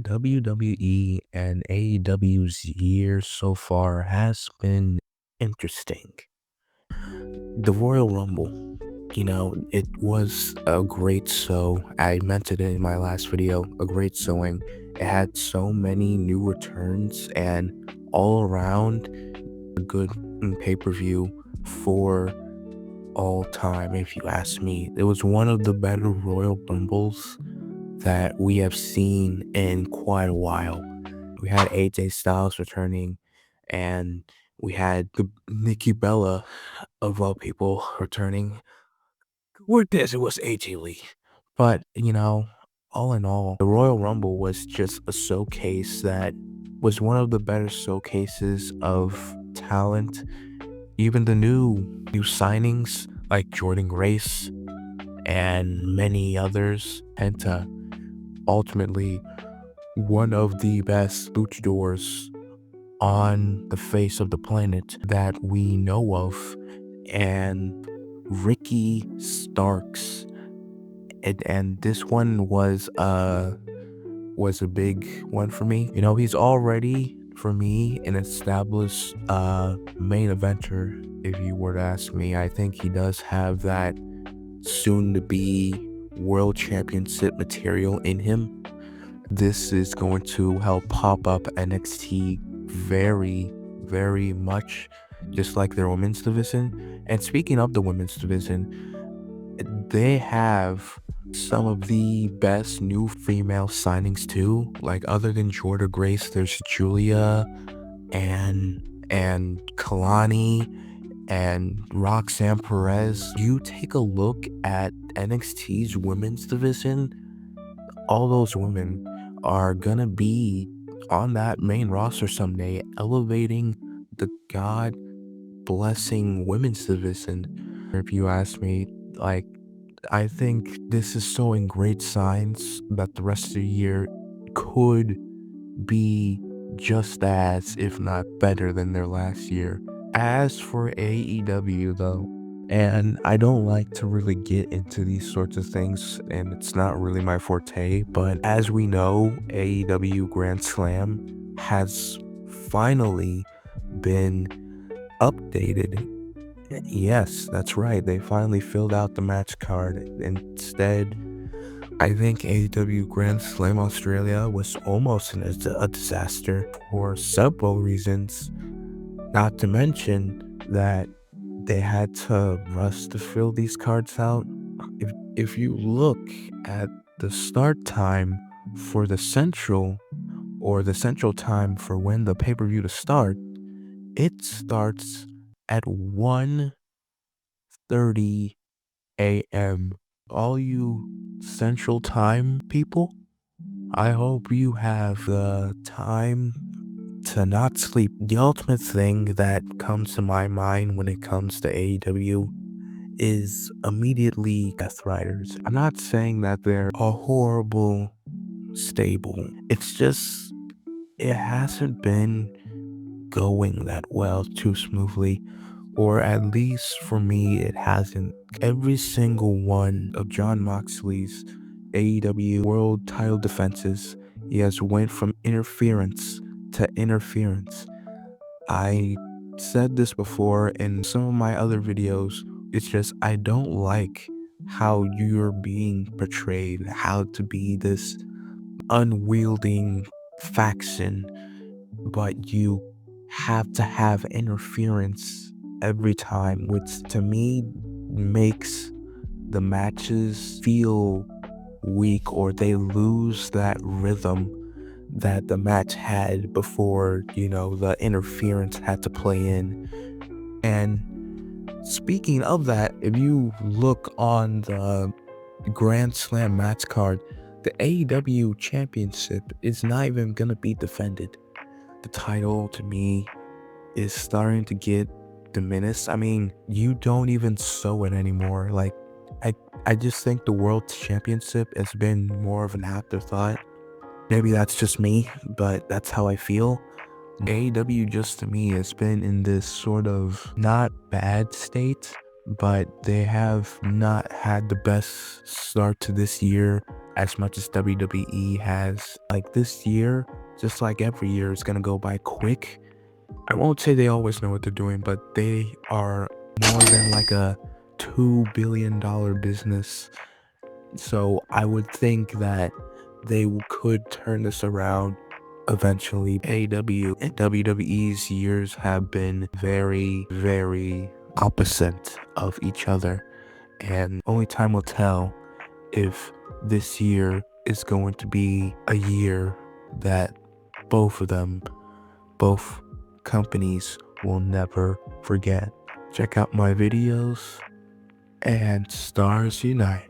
WWE and AEW's year so far has been interesting. The Royal Rumble, it was a great show. I mentioned it in my last video, a great showing. It had so many new returns and all around a good pay-per-view for all time, if you ask me. It was one of the better Royal Rumbles that we have seen in quite a while. We had AJ Styles returning, and we had the Nikki Bella, of all people, returning. With this, it was AJ Lee. But, all in all, the Royal Rumble was just a showcase that was one of the better showcases of talent. Even the new signings like Jordan Grace and many others, Penta, ultimately one of the best luchadors on the face of the planet that we know of, and Ricky Starks, and this one was a big one for me. He's already for me an established main eventer. If you were to ask me, I think he does have that soon to be world championship material in him. This is going to help pop up NXT very, very much, just like their women's division. And speaking of the women's division, they have some of the best new female signings too. Like, other than Jordan Grace, there's Julia and Kalani and Roxanne Perez. You take a look at NXT's women's division, all those women are gonna be on that main roster someday, elevating the god blessing women's division. If you ask me, I think this is showing great signs that the rest of the year could be just as, if not better than their last year. As for AEW though, and I don't like to really get into these sorts of things, and it's not really my forte, but as we know, AEW Grand Slam has finally been updated. Yes, that's right, they finally filled out the match card. Instead, I think AEW Grand Slam Australia was almost a disaster for several reasons, not to mention that they had to rush to fill these cards out. If you look at the start time for the central, or the central time for when the pay-per-view to start, it starts at 1:30 a.m. All you central time people, I hope you have the time to not sleep. The ultimate thing that comes to my mind when it comes to AEW is immediately Death Riders. I'm not saying that they're a horrible stable. It's just, it hasn't been going that well too smoothly, or at least for me, it hasn't. Every single one of Jon Moxley's AEW world title defenses, he has went from interference to interference. I said this before in some of my other videos. It's just, I don't like how you're being portrayed, how to be this unwielding faction, but you have to have interference every time, which to me makes the matches feel weak, or they lose that rhythm that the match had before, the interference had to play in. And speaking of that, if you look on the Grand Slam match card, the AEW Championship is not even gonna be defended. The title, to me, is starting to get diminished. I mean, you don't even sew it anymore. Like, I just think the World Championship has been more of an afterthought. Maybe that's just me, but that's how I feel. AEW, just to me, has been in this sort of not bad state, but they have not had the best start to this year. as much as WWE has. Like this year, just like every year, it's gonna go by quick. I won't say they always know what they're doing, but they are more than like a $2 billion business. So I would think that they could turn this around eventually. AEW and WWE's years have been very, very opposite of each other. And only time will tell if this year is going to be a year that both of them, both companies will never forget. Check out my videos and Stars Unite.